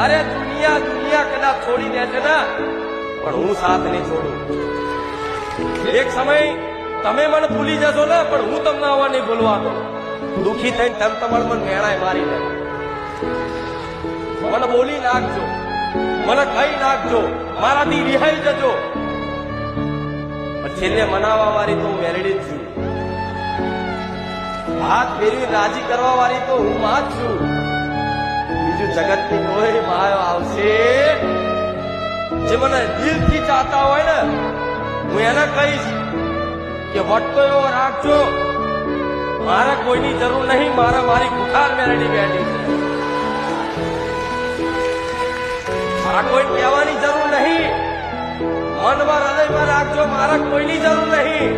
અરે દુનિયા દુનિયા કદાચ છોડી દે છે ને, પણ હું સાથ નહીં છોડું. એક સમય તમે મને ભૂલી જશો ને, પણ હું તમને આવા નહીં ભૂલવાનો. દુખી થઈને તમ તમારે મને મેણાય મારી દે. મને બોલી નાખજો, મને કઈ નાખજો, મારાથી રિહાઈ જજો. છેલ્લે મનાવવા વાળી તો હું મેરડી જ છું. હાથ ફેરવી રાજી કરવા વાળી તો હું માં જ છું. બીજું જગતની કોઈ માં આવશે જે મને દિલથી ચાહતા હોય ને, હું એને કહીશ કે વટતો એવો રાખજો, મારે કોઈની જરૂર નહીં, મારે મારી કુઠાર મેરડી બેઠી છે. આ કોઈ કહેવાની જરૂર નહીં, મનમાં હૃદયમાં રાખજો, મારે કોઈની જરૂર નહીં.